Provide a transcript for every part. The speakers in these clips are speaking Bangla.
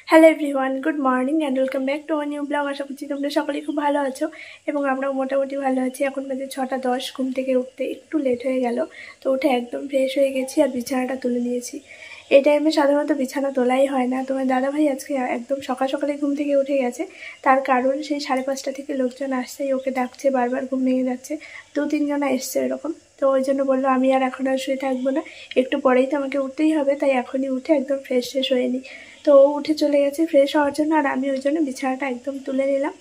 Hello everyone, good morning and welcome back to our new blog. আশা করছি তোমরা সকলেই খুব ভালো আছো এবং আমরাও মোটামুটি ভালো আছি। এখন বাজে 6:10। ঘুম থেকে উঠতে একটু লেট হয়ে গেল, তো উঠে একদম ফ্রেশ হয়ে গেছি আর বিছানাটা তুলে নিয়েছি। এই টাইমে সাধারণত বিছানা তোলাই হয় না। তোমার দাদাভাই আজকে একদম সকাল সকালে ঘুম থেকে উঠে গেছে, তার কারণ সেই 5:30 থেকে লোকজন আসছেই, ওকে ডাকছে, বারবার ঘুম ভেঙে যাচ্ছে। 2-3 জনা এসছে এরকম, তো ওই জন্য বললো আমি আর এখন আর শুয়ে থাকবো না, একটু পরেই তো আমাকে উঠতেই হবে, তাই এখনই উঠে একদম ফ্রেশ হয়ে নিই। তো ও উঠে চলে গেছে ফ্রেশ হওয়ার জন্য, আর আমি ওই জন্য বিছানাটা একদম তুলে নিলাম।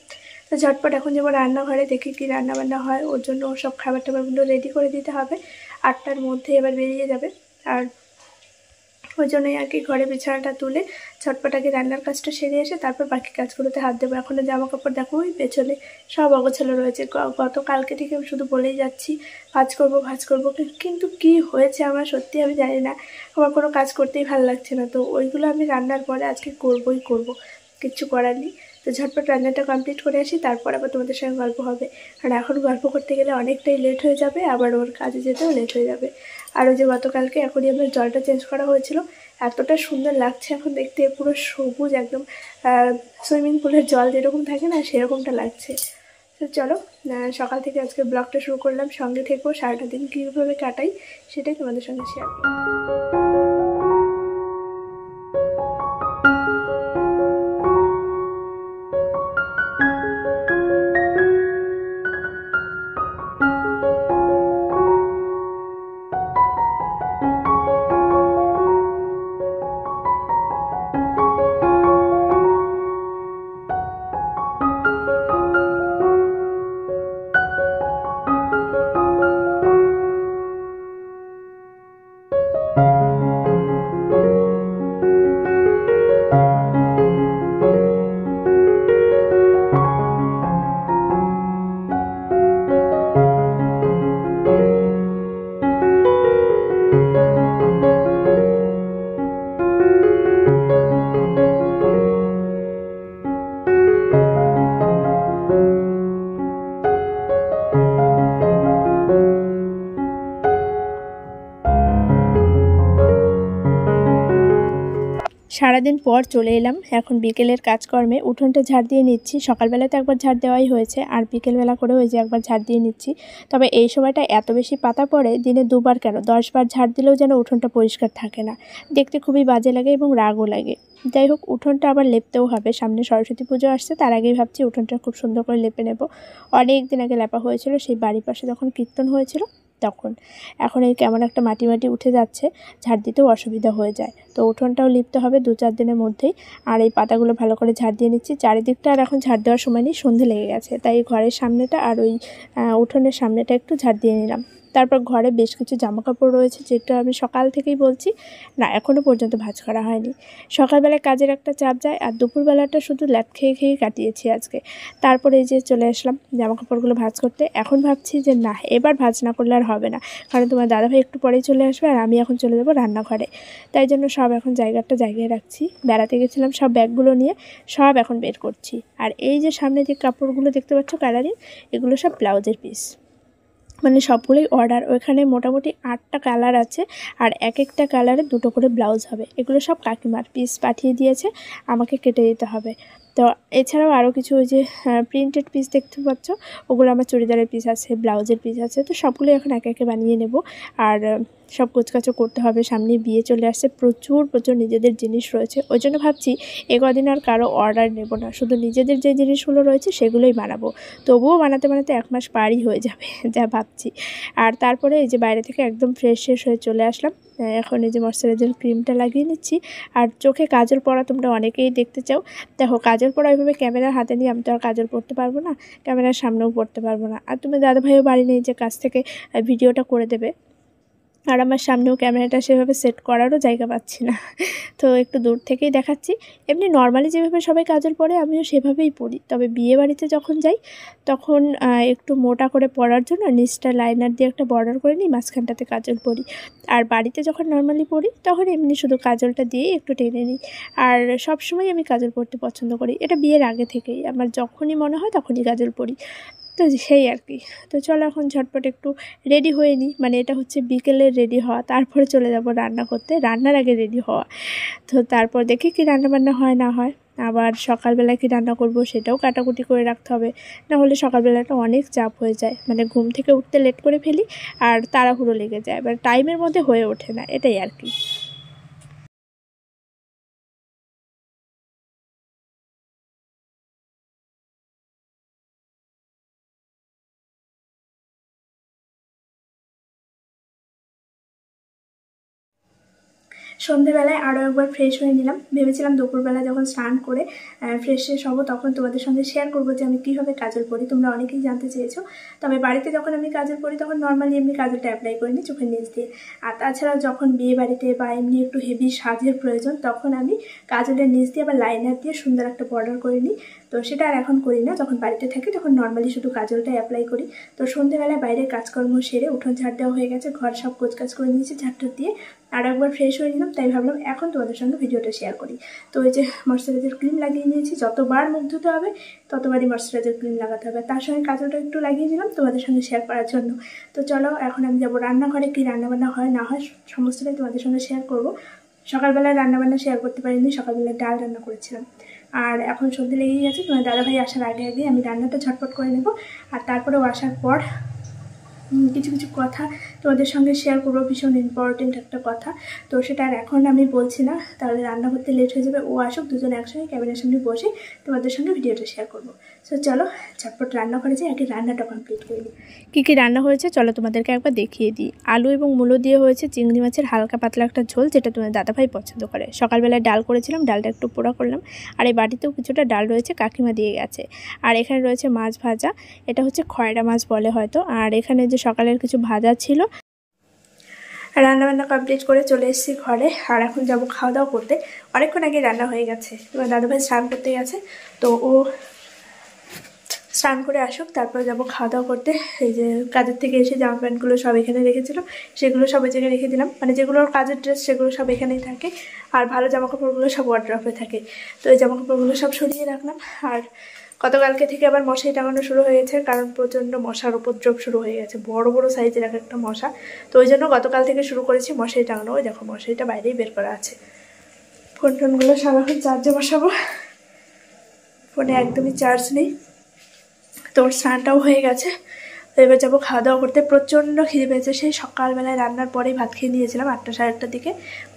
তো ঝটপট এখন যাবো রান্নাঘরে, দেখি কি রান্নাবান্না হয়। ওর জন্য সব খাবার টাবারগুলো রেডি করে দিতে হবে। 8টার মধ্যে এবার বেরিয়ে যাবে, আর ওই জন্যই আর কি ঘরে বিছানাটা তুলে ঝটপট আগে রান্নার কাজটা সেরে এসে তারপর বাকি কাজগুলোতে হাত দেবো। এখনও জামা কাপড় দেখো ওই পেছনে সব অগোছালো রয়েছে। গতকালকে থেকে আমি শুধু বলেই যাচ্ছি ভাঁজ করবো, কিন্তু কি হয়েছে আমার সত্যি আমি জানি না, আমার কোনো কাজ করতেই ভালো লাগছে না। তো ওইগুলো আমি রান্নার পরে আজকে করবো, কিচ্ছু করার নেই। তো ঝটপট রান্নাটা কমপ্লিট করে আসি, তারপর আবার তোমাদের সঙ্গে গল্প হবে। আর এখন গল্প করতে গেলে অনেকটাই লেট হয়ে যাবে, আবার ওর কাজে যেতেও লেট হয়ে যাবে। আর ওই যে গতকালকে এখনই আমার জলটা চেঞ্জ করা হয়েছিল, এতটা সুন্দর লাগছে এখন দেখতে, পুরো সবুজ একদম, সুইমিং পুলের জল যেরকম থাকে না সেরকমটা লাগছে। তো চলো, সকাল থেকে আজকে ব্লগটা শুরু করলাম, সঙ্গে থেকেও সারাটা দিন কীভাবে কাটাই সেটাই তোমাদের সঙ্গে শেয়ার করব। সারাদিন পর চলে এলাম এখন বিকেলের কাজকর্মে। উঠোনটা ঝাড় দিয়ে নিচ্ছি, সকালবেলা তো একবার ঝাড় দেওয়াই হয়েছে, আর বিকেলবেলা করেও ওই যে একবার ঝাড় দিয়ে নিচ্ছি। তবে এই সময়টা এত বেশি পাতা পড়ে, দিনে 2বার কেন 10 বার ঝাড় দিলেও যেন উঠোনটা পরিষ্কার থাকে না, দেখতে খুবই বাজে লাগে এবং রাগও লাগে। যাই হোক, উঠোনটা আবার লেপতেও হবে, সামনে সরস্বতী পুজো আসছে, তার আগেই ভাবছি উঠোনটা খুব সুন্দর করে লেপে নেব। অনেক দিন আগে লেপা হয়েছিল, সেই বাড়ির পাশে যখন কীর্তন হয়েছিল তখন। এখন এই কেমন একটা মাটি উঠে যাচ্ছে, ঝাড় দিতেও অসুবিধা হয়ে যায়। তো উঠোনটাও লিপতে হবে 2-4 দিনের মধ্যেই। আর এই পাতাগুলো ভালো করে ঝাড় দিয়ে নিচ্ছি। চারিদিকটা আর এখন ঝাড় দেওয়ার সময় নেই, সন্ধে লেগে গেছে, তাই ঘরের সামনেটা আর ওই উঠোনের সামনেটা একটু ঝাড় দিয়ে নিলাম। তারপর ঘরে বেশ কিছু জামাকাপড় রয়েছে, যেটা আমি সকাল থেকেই বলছি না, এখনও পর্যন্ত ভাঁজ করা হয়নি। সকালবেলায় কাজের একটা চাপ যায়, আর দুপুরবেলাটা শুধু ল্যাদ খেয়ে কাটিয়েছি আজকে। তারপরে এই যে চলে আসলাম জামাকাপড়গুলো ভাঁজ করতে। এখন ভাবছি যে না, এবার ভাঁজ না করলে আর হবে না, কারণ তোমার দাদাভাই একটু পরেই চলে আসবে, আর আমি এখন চলে যাবো রান্নাঘরে। তাই জন্য সব এখন জায়গায় রাখছি। বেড়াতে গেছিলাম, সব ব্যাগগুলো নিয়ে সব এখন বের করছি। আর এই যে সামনে যে কাপড়গুলো দেখতে পাচ্ছ কালারিং, এগুলো সব ব্লাউজের পিস, মানে সবগুলোই অর্ডার। ওইখানে মোটামুটি 8টা কালার আছে, আর এক একটা কালারে 2টো করে ব্লাউজ হবে। এগুলো সব কাকিমার পিস পাঠিয়ে দিয়েছে, আমাকে কেটে দিতে হবে। তো এছাড়াও আরও কিছু ওই যে প্রিন্টেড পিস দেখতে পাচ্ছ, ওগুলো আমার চুড়িদারের পিস আছে, ব্লাউজের পিস আছে। তো সবগুলো এখন একে একে বানিয়ে নেব, আর সব কোচকাচো করতে হবে। সামনে বিয়ে চলে আসছে, প্রচুর নিজেদের জিনিস রয়েছে। ওই জন্য ভাবছি কদিন আর কারো অর্ডার নেব না, শুধু নিজেদের যে জিনিসগুলো রয়েছে সেগুলোই বানাবো। তবুও বানাতে 1 মাস পারই হয়ে যাবে যা ভাবছি। আর তারপরে এই যে বাইরে থেকে একদম ফ্রেশ হয়ে চলে আসলাম। এখন এই যে ময়শ্চারাইজার ক্রিমটা লাগিয়ে নিচ্ছি। আর চোখে কাজল পরা তোমরা অনেকেই দেখতে চাও। দেখো, কাজল পরা ওইভাবে ক্যামেরার হাতে নিয়ে আমি তো আর কাজল পরতে পারবো না, ক্যামেরার সামনেও পরতে পারবো না। আর তুমি দাদাভাইও বাড়ি নেই যে কাছ থেকে ভিডিওটা করে দেবে, আর আমার সামনেও ক্যামেরাটা সেভাবে সেট করারও জায়গা পাচ্ছি না। তো একটু দূর থেকেই দেখাচ্ছি। এমনি নর্মালি যেভাবে সবাই কাজল পরে আমিও সেভাবেই পরি, তবে বিয়ে বাড়িতে যখন যাই তখন একটু মোটা করে পরার জন্য নিচটা লাইনার দিয়ে একটা বর্ডার করে নিই, মাঝখানটাতে কাজল পরি। আর বাড়িতে যখন নর্মালি পরি তখন এমনি শুধু কাজলটা দিয়েই একটু টেনে নিই। আর সবসময় আমি কাজল পরতে পছন্দ করি, এটা বিয়ের আগে থেকেই, আমার যখনই মনে হয় তখনই কাজল পরি। তো সেই আর কি। তো চলো এখন ঝটপট একটু রেডি হয়ে নিই, মানে এটা হচ্ছে বিকেলের রেডি হওয়া, তারপরে চলে যাব রান্না করতে, রান্নার আগে রেডি হওয়া। তো তারপর দেখি কি রান্নাবান্না হয় না হয়, আবার সকালবেলা কি রান্না করব সেটাও কাটাকুটি করে রাখতে হবে, না হলে সকালবেলাটা অনেক চাপ হয়ে যায়, মানে ঘুম থেকে উঠতে লেট করে ফেলি আর তাড়াহুড়ো লেগে যায়, এবার টাইমের মধ্যে হয়ে ওঠে না, এটাই আর কি। সন্ধেবেলায় আরও একবার ফ্রেশ হয়ে নিলাম, ভেবেছিলাম দুপুরবেলা যখন স্নান করে ফ্রেশ হবো তখন তোমাদের সঙ্গে শেয়ার করবো যে আমি কীভাবে কাজল পরি, তোমরা অনেকেই জানতে চেয়েছো। তবে বাড়িতে যখন আমি কাজল পরি তখন নর্মালি এমনি কাজলটা অ্যাপ্লাই করিনি চোখের নিচ দিয়ে, আর তাছাড়াও যখন বিয়ে বাড়িতে বা এমনি একটু হেভি সাজের প্রয়োজন তখন আমি কাজলের নিচ দিয়ে আবার লাইনার দিয়ে সুন্দর একটা বর্ডার করে নিই। তো সেটা আর এখন করি না, যখন বাড়িতে থাকি তখন নর্মালি শুধু কাজলটা অ্যাপ্লাই করি। তো সন্ধেবেলায় বাইরের কাজকর্ম সেরে উঠোন ঝাড় দেওয়া হয়ে গেছে, ঘর সব গোছকাজ করে নিয়েছি ঝাড়টা দিয়ে, আর একবার ফ্রেশ হয়ে নিলাম, তাই ভাবলাম এখন তোমাদের সঙ্গে ভিডিওটা শেয়ার করি। তো ওই যে ময়শ্চারাইজার ক্রিম লাগিয়ে নিয়েছি, যতবার মুখ ধুতে হবে ততবারই ময়শ্চারাইজার ক্রিম লাগাতে হবে, তার সঙ্গে কাজলটা একটু লাগিয়ে নিলাম তোমাদের সঙ্গে শেয়ার করার জন্য। তো চলো এখন আমি যাবো রান্নাঘরে, কী রান্নাবান্না হয় না হয় সমস্তটাই তোমাদের সঙ্গে শেয়ার করব। সকালবেলায় রান্নাবান্না শেয়ার করতে পারিনি, সকালবেলায় ডাল রান্না করেছিলাম, আর এখন সন্ধে লেগেই গেছে, তোমার দাদাভাই আসার আগে আগে আমি রান্নাটা ঝটপট করে নেব, আর তারপরেও আসার পর কিছু কিছু কথা তোমাদের সঙ্গে শেয়ার করবো, ভীষণ ইম্পর্টেন্ট একটা কথা। তো সেটা আর এখন আমি বলছি না, তাহলে রান্না করতে লেট হয়ে যাবে, ও আসুক দুজন একসঙ্গে ক্যামেরার সামনে বসে তোমাদের সঙ্গে ভিডিওটা শেয়ার করবো। সো চলো ঝটপট রান্না করে যাই, আগে রান্নাটা কমপ্লিট করে নিই। কী কী রান্না হয়েছে চলো তোমাদেরকে একবার দেখিয়ে দিই। আলু এবং মূলো দিয়ে হয়েছে চিংড়ি মাছের হালকা পাতলা একটা ঝোল, যেটা তোমার দাদাভাই পছন্দ করে। সকালবেলায় ডাল করেছিলাম, ডালটা একটু পোড়া করলাম, আর এই বাড়িতেও কিছুটা ডাল রয়েছে, কাকিমা দিয়ে গেছে। আর এখানে রয়েছে মাছ ভাজা, এটা হচ্ছে খয়রা মাছ বলে হয়তো। আর এখানে যে সকালের কিছু ভাজা ছিল। রান্নাবান্না কমপ্লিট করে চলে এসেছি ঘরে, আর এখন যাব খাওয়া দাওয়া করতে। অনেকক্ষণ আগে রান্না হয়ে গেছে, এবার দাদাভাই স্নান করতে গেছে, তো ও স্নান করে আসুক তারপরে যাবো খাওয়া দাওয়া করতে। এই যে কাজের থেকে এসে জামা প্যান্টগুলো সব এখানে রেখেছিল, সেগুলো সব ওই জায়গায় রেখে দিলাম, মানে যেগুলোর কাজের ড্রেস সেগুলো সব এখানেই থাকে, আর ভালো জামা কাপড়গুলো সব ওয়ার্ড্রপে থাকে। তো এই জামা কাপড়গুলো সব সরিয়ে রাখলাম। আর গতকালকে থেকে আবার মশারি টাঙানো শুরু হয়েছে, কারণ প্রচণ্ড মশার উপদ্রব শুরু হয়ে গেছে, বড় বড় সাইজের এক একটা মশা। তো ওই জন্য গতকাল থেকে শুরু করেছি মশারি টাঙানো। ওই দেখো মশারিটা বাইরেই বের করা আছে। ফোন টোনগুলো সব এখন চার্জে বসাবো, ফোনে একদমই চার্জ নেই। তো স্নানটাও হয়ে গেছে, তো এবার যাবো খাওয়া দাওয়া করতে। প্রচণ্ড খিদে পেয়েছে, সেই সকালবেলায় রান্নার পরেই ভাত খেয়ে নিয়েছিলাম 8টা সাড়ে 8টার দিকে,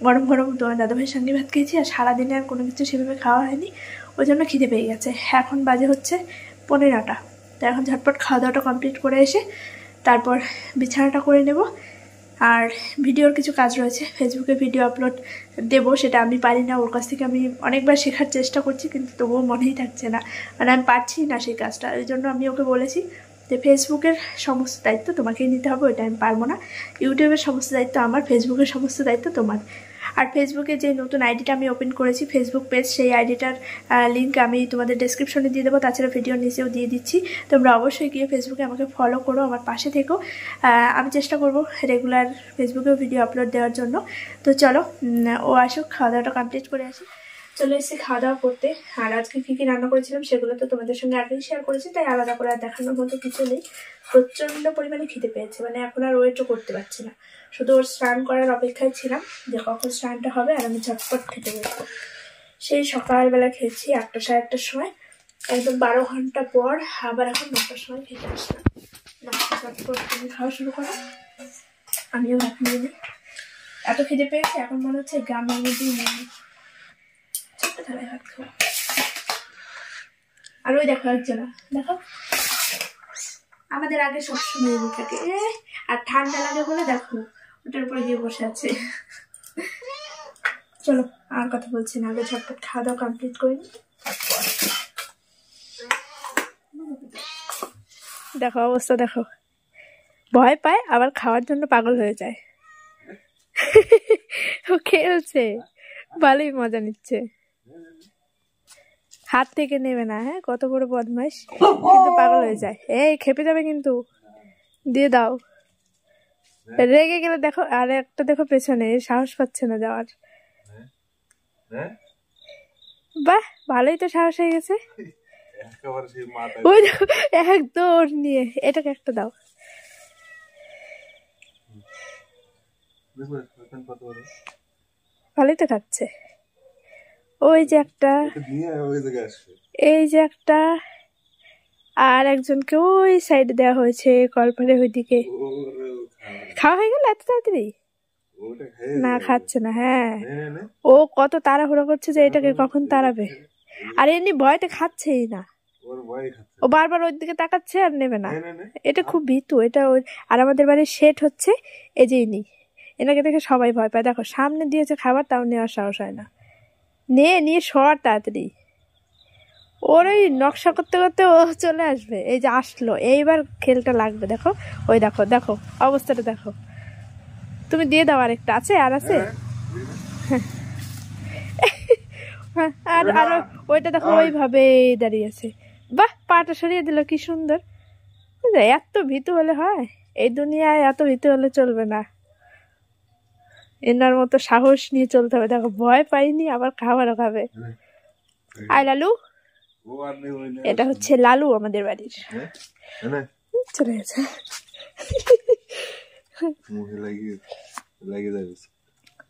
গরম গরম তোমার দাদাভাইয়ের সঙ্গে ভাত খেয়েছি, আর সারাদিনে আর কোনো কিছু সেভাবে খাওয়া হয়নি, ওই জন্য খিদে পেয়ে গেছে। এখন বাজে হচ্ছে 15টা। তো এখন ঝটপট খাওয়া দাওয়াটা কমপ্লিট করে এসে তারপর বিছানাটা করে নেব। আর ভিডিওর কিছু কাজ রয়েছে, ফেসবুকে ভিডিও আপলোড দেব, সেটা আমি পারি না, ওর কাছ থেকে আমি অনেকবার শেখার চেষ্টা করছি, কিন্তু তবুও মনেই থাকছে না, মানে আমি পারছি না সেই কাজটা। এই জন্য আমি ওকে বলেছি যে ফেসবুকের সমস্ত দায়িত্ব তোমাকেই নিতে হবে, ওইটা আমি পারবো না। ইউটিউবের সমস্ত দায়িত্ব আমার, ফেসবুকের সমস্ত দায়িত্ব তোমার। আর ফেসবুকে যে নতুন আইডিটা আমি ওপেন করেছি ফেসবুক পেজ, সেই আইডিটার লিঙ্ক আমি তোমাদের ডেসক্রিপশনে দিয়ে দেবো, তাছাড়া ভিডিওর নিচেও দিয়ে দিচ্ছি। তোমরা অবশ্যই গিয়ে ফেসবুকে আমাকে ফলো করো, আমার পাশে থেকো। আমি চেষ্টা করব রেগুলার ফেসবুকেও ভিডিও আপলোড দেওয়ার জন্য। তো চলো ও আসুক, খাওয়া দাওয়াটা কমপ্লিট করে আসি। চলে এসেছি খাওয়া দাওয়া করতে। আর আজকে কী কী রান্না করেছিলাম সেগুলো তো তোমাদের সঙ্গে আগেই শেয়ার করেছি, তাই আলাদা করে আর দেখানোর মতো কিছু নেই। প্রচণ্ড পরিমাণে খিদে পেয়েছে, মানে এখন আর ওয়েটও করতে পারছি না, শুধু ওর স্নান করার অপেক্ষায় ছিলাম যে কখন স্নানটা হবে আর আমি ঝটপট খেতে বসবো। সেই সকালবেলা খেয়েছি 8টা সাড়ে 8টার সময়, একদম 12 ঘন্টা পর আবার এখন 9টার সময় খেতে আসলাম। ঝটপট তুমি খাওয়া শুরু করো, আমিও ভাত নিয়ে নিই। এত খিদে পেয়েছে এখন মনে হচ্ছে গ্রামের মধ্যেই নিয়ে নিই, ছোট্ট থালায় ভাত খাবো। আর ওই দেখো একজনা, দেখো আমাদের আগে সবসময় এনে থাকে, আর ঠান্ডা লাগে বলে দেখো ওটার উপরে গিয়ে বসে আছে। চলো আর কথা বলছি না, আগে ঝটপট খাওয়া দাওয়া কমপ্লিট করে নিই। দেখো অবস্থা দেখো, ভয় পায় আবার খাওয়ার জন্য পাগল হয়ে যায়। ও খেলছে, ভালোই মজা নিচ্ছে, হাত থেকে নেবে না। হ্যাঁ কত বড় বদমাইশ, কিন্তু পাগল হয়ে যায়। এই খেপে যাবে কিন্তু, দিয়ে দাও। রেগে গেলে দেখো, আর একটা দেখো পেছনে, সাহস পাচ্ছে না যাওয়ার। বাহ ভালোই তো সাহস হয়ে গেছে। একেবারে সেই মাথায় ওই দেখো একদম নিয়ে এটাকে একটা দাও। ভালোই তো খাচ্ছে। ওই যে একটা, এই যে একটা, আর একজনকে ওই সাইডে দেওয়া হয়েছে কলপারের ওইদিকে। খাওয়া হয়ে গেল এত তাড়াতাড়ি? না খাচ্ছে না। হ্যাঁ ও কত তাড়াহুড়ো করছে যে এটাকে কখন তাড়াবে। আর এমনি ভয়তে খাচ্ছেই না, ও বারবার ওই দিকে তাকাচ্ছে আর নেবে না। এটা খুব ভীতু এটা। ওই আর আমাদের বাড়ির শেঠ হচ্ছে এই যে ইনি, এনাকে দেখে সবাই ভয় পায়। দেখো সামনে দিয়েছে খাবার তাও নেওয়ার সাহস হয় না। নিয়ে সর তাড়াতাড়ি। ওর ওই নকশা করতে করতে ও চলে আসবে। এই যে আসলো, এইবার খেলটা লাগবে। দেখো ওই দেখো দেখো অবস্থাটা দেখো। তুমি দিয়ে দাও, আরেকটা আছে আর আছে। আর আর ওইটা দেখো ওইভাবে দাঁড়িয়ে আছে। বাহ, পাটা সরিয়ে দিল কি সুন্দর। এত ভীতু হলে হয়? এই দুনিয়ায় এত ভীতু হলে চলবে না। এনার মতো সাহস নিয়ে চলতে হবে। দেখো ভয় পাইনি, আবার খাবারও খাবে। আয় লালু। এটা হচ্ছে লালু আমাদের বাড়ির। চলে গেছে।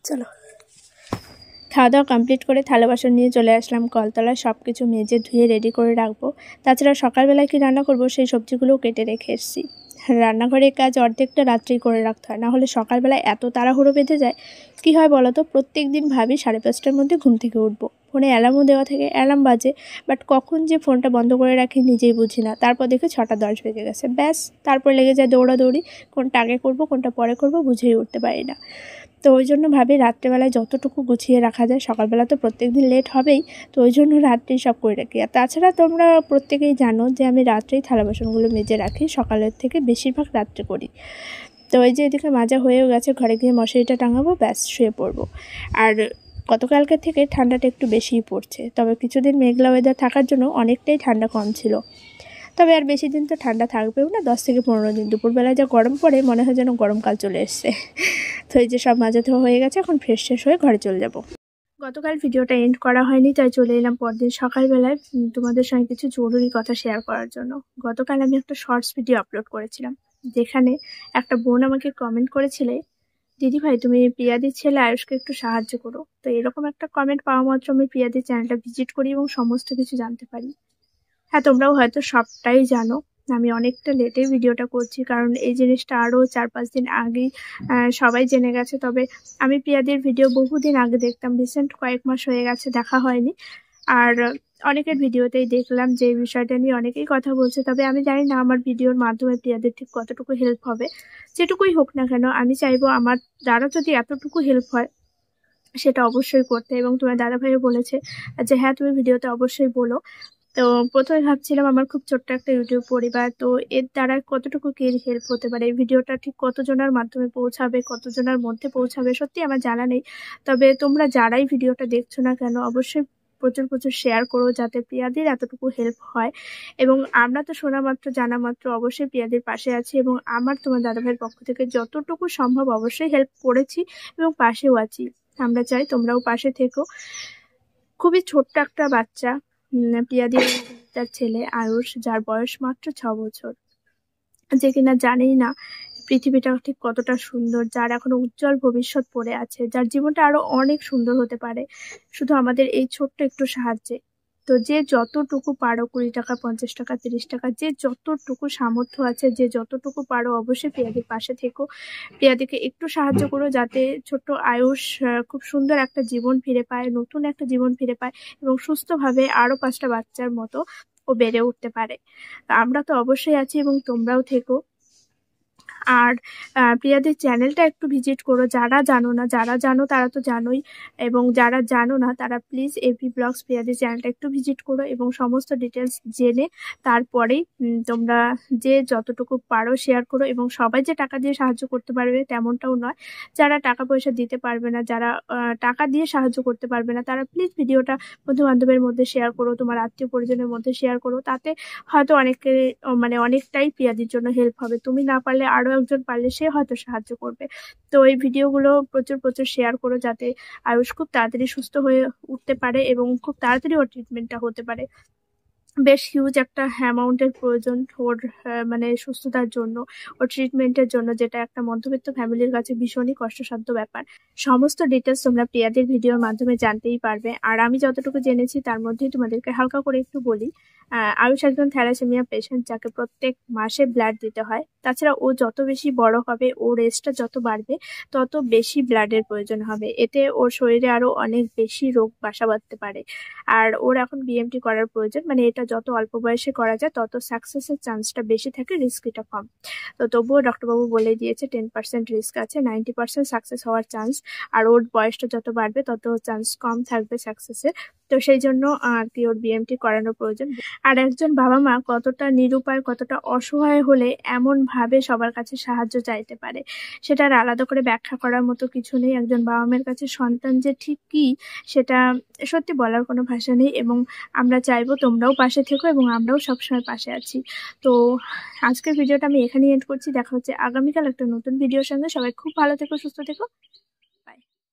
চলো খাওয়া দাওয়া কমপ্লিট করে থালা বাসন নিয়ে চলে আসলাম কলতলায়। সব কিছু মেজে ধুয়ে রেডি করে রাখবো। তাছাড়া সকালবেলায় কি রান্না করব সেই সবজিগুলোও কেটে রেখে এসেছি। রান্নাঘরের কাজ অর্ধেকটা রাত্রেই করে রাখতে হয়, না হলে সকালবেলায় এত তাড়াহুড়ো বেঁধে যায়। কি হয় বলো তো, প্রত্যেক দিন ভাবি 5:30টার মধ্যে ঘুম থেকে উঠবো। ফোনে অ্যালার্মও দেওয়া থেকে অ্যালার্ম বাজে, বাট কখন যে ফোনটা বন্ধ করে রাখি নিজেই বুঝি না। তারপর দেখে 6:10 বেজে গেছে, ব্যাস তারপর লেগে যায় দৌড়াদৌড়ি। কোনটা আগে করব কোনটা পরে করব বুঝেই উঠতে পারি না। তো ওই জন্য ভাবি রাত্রেবেলায় যতটুকু গুছিয়ে রাখা যায়, সকালবেলা তো প্রত্যেক দিন লেট হবেই, তো ওই জন্য রাত্রেই সব করে রাখি। আর তাছাড়া তোমরা প্রত্যেকেই জানো যে আমি রাত্রেই থালা বাসনগুলো মেজে রাখি, সকালের থেকে বেশিরভাগ রাত্রে করি। তো ওই যে এদিকে মাজা হয়েও গেছে, ঘরে গিয়ে মশারিটা টাঙাবো, ব্যাস শুয়ে পড়বো। আর গতকালকে থেকে ঠান্ডাটা একটু বেশিই পড়ছে, তবে কিছুদিন মেঘলা ওয়েদার থাকার জন্য অনেকটাই ঠান্ডা কম ছিল। তবে আর বেশি দিন তো ঠান্ডা থাকবেও না, 10 থেকে 15 দিন। দুপুরবেলায় যা গরম পড়ে মনে হয় যেন গরমকাল চলে এসছে। তো এই যে সব মাজা ধোয়া হয়ে গেছে, এখন ফ্রেশ হয়ে ঘরে চলে যাব। গতকাল ভিডিওটা এন্ড করা হয়নি, তাই চলে এলাম পরদিন সকালবেলায় তোমাদের সঙ্গে কিছু জরুরি কথা শেয়ার করার জন্য। গতকাল আমি একটা শর্টস ভিডিও আপলোড করেছিলাম, যেখানে একটা বোন আমাকে কমেন্ট করেছিলে, দিদি ভাই তুমি প্রিয়াদির ছেলে আয়ুষকে একটু সাহায্য করো। তো এরকম একটা কমেন্ট পাওয়া মাত্র আমি প্রিয়াদির চ্যানেলটা ভিজিট করি এবং সমস্ত কিছু জানতে পারি। হ্যাঁ, তোমরাও হয়তো সবটাই জানো। আমি অনেকটা লেটে ভিডিওটা করছি, কারণ এই জিনিসটা আরও 4-5 দিন আগেই সবাই জেনে গেছে। তবে আমি প্রিয়াদির ভিডিও বহুদিন আগে দেখতাম, রিসেন্ট কয়েক মাস হয়ে গেছে দেখা হয়নি। আর অনেকের ভিডিওতেই দেখলাম যে এই বিষয়টা নিয়ে অনেকেই কথা বলছে। তবে আমি জানি না আমার ভিডিওর মাধ্যমে প্রিয়াদের ঠিক কতটুকু হেল্প হবে। যেটুকুই হোক না কেন, আমি চাইবো আমার দ্বারা যদি এতটুকু হেল্প হয় সেটা অবশ্যই করতে। এবং তোমার দাদাভাইও বলেছে যে হ্যাঁ তুমি ভিডিওতে অবশ্যই বলো। তো প্রথমে ভাবছিলাম আমার খুব ছোট্ট একটা ইউটিউব পরিবার, তো এর দ্বারা কতটুকু কি হেল্প হতে পারে, এই ভিডিওটা ঠিক কতজনের মাধ্যমে পৌঁছাবে, কতজনের মধ্যে পৌঁছাবে সত্যি আমার জানা নেই। তবে তোমরা যারাই ভিডিওটা দেখছো না কেন অবশ্যই প্রচুর প্রচুর শেয়ার করো, যাতে প্রিয়াদির এতটুকু হেল্প হয়। এবং আমরা তো শোনা মাত্র জানা মাত্র অবশ্যই প্রিয়াদির পাশে আছি, এবং আমার তোমার দাদাভাইয়ের পক্ষ থেকে যতটুকু সম্ভব অবশ্যই হেল্প করেছি এবং পাশেও আছি। আমরা চাই তোমরাও পাশে থেকো। খুবই ছোট্ট একটা বাচ্চা, প্রিয়াদির তার ছেলে আয়ুষ, যার বয়স মাত্র 6 বছর, যে কিনা জানেই না পৃথিবীটা ঠিক কতটা সুন্দর, যার এখনো উজ্জ্বল ভবিষ্যৎ পড়ে আছে, যার জীবনটা আরো অনেক সুন্দর হতে পারে শুধু আমাদের এই ছোট্ট একটু সাহায্যে। তো যে যতটুকু পারো, 20 টাকা 50 টাকা 30 টাকা, যে যতটুকু সামর্থ্য আছে, যে যতটুকু পারো অবশ্যই প্রিয়াদির পাশে থেকো। প্রিয়াদিকে একটু সাহায্য করো, যাতে ছোট্ট আয়ুষ খুব সুন্দর একটা জীবন ফিরে পায়, নতুন একটা জীবন ফিরে পায়, এবং সুস্থভাবে আরো 5টা বাচ্চার মতো ও বেড়ে উঠতে পারে। আমরা তো অবশ্যই আছি এবং তোমরাও থেকো। আর প্রিয়াদের চ্যানেলটা একটু ভিজিট করো, যারা জানো না, যারা জানো তারা তো জানোই, এবং যারা জানো না তারা প্লিজ এভি ব্লগস প্রিয়াদের চ্যানেলটা একটু ভিজিট করো এবং সমস্ত ডিটেলস জেনে তারপরেই তোমরা যে যতটুকু পারো শেয়ার করো। এবং সবাই যে টাকা দিয়ে সাহায্য করতে পারবে তেমনটাও নয়, যারা টাকা পয়সা দিতে পারবে না, যারা টাকা দিয়ে সাহায্য করতে পারবে না, তারা প্লিজ ভিডিওটা বন্ধু বান্ধবের মধ্যে শেয়ার করো, তোমার আত্মীয় পরিজনের মধ্যে শেয়ার করো। তাতে হয়তো অনেকের অনেকটাই প্রিয়াদির জন্য হেল্প হবে। তুমি না পারলে আরো একজন পারলে সে হয়তো সাহায্য করবে। তো এই ভিডিওগুলো প্রচুর প্রচুর শেয়ার করো, যাতে আয়ুষ খুব তাড়াতাড়ি সুস্থ হয়ে উঠতে পারে এবং খুব তাড়াতাড়ি ওর ট্রিটমেন্টটা হতে পারে। বেশ হিউজ একটা অ্যামাউন্টের প্রয়োজন ওর মানে সুস্থতার জন্য, ওর ট্রিটমেন্টের জন্য, যেটা একটা মধ্যবিত্ত ফ্যামিলির কাছে ভীষণই কষ্টসাধ্য ব্যাপার। সমস্ত ডিটেলস তোমরা প্রিয়াদের ভিডিওর মাধ্যমে জানতেই পারবে, আর আমি যতটুকু জেনেছি তার মধ্যেই তোমাদেরকে হালকা করে একটু বলি। আয়ুষ একজন থ্যালাসেমিয়া পেশেন্ট, যাকে প্রত্যেক মাসে ব্লাড দিতে হয়। তাছাড়া ও যত বেশি বড় হবে, ওর এজটা যত বাড়বে, তত বেশি ব্লাডের প্রয়োজন হবে। এতে ওর শরীরে আরো অনেক বেশি রোগ বাসা বাঁধতে পারে। আর ওর এখন বিএমটি করার প্রয়োজন, মানে এটা যত অল্প বয়সে করা যায় তত সাকসেসের চান্সটা বেশি থাকে, রিস্কটা কম। তো তবুও ডক্টরবাবু বলে দিয়েছে 10% রিস্ক আছে, 90% সাকসেস হওয়ার চান্স। আর ওর বয়সটা যত বাড়বে তত চান্স কম থাকবে সাকসেসের। তো সেই জন্য আর কি ওর বিএমটি করানো প্রয়োজন। আর একজন বাবা মা কতটা নিরুপায়, কতটা অসহায় হলে এমন ভাবে সবার কাছে সাহায্য চাইতে পারে, সেটা আর আলাদা করে ব্যাখ্যা করার মতো কিছু নেই। একজন বাবা মায়ের কাছে সন্তান যে ঠিক কি, সেটা সত্যি বলার কোনো ভাষা নেই। এবং আমরা চাইবো তোমরাও পাশে থেকো, এবং আমরাও সবসময় পাশে আছি। তো আজকের ভিডিওটা আমি এখানেই এন্ড করছি। দেখা হচ্ছে আগামীকাল একটা নতুন ভিডিওর সঙ্গে। সবাই খুব ভালো থেকো, সুস্থ থেকো।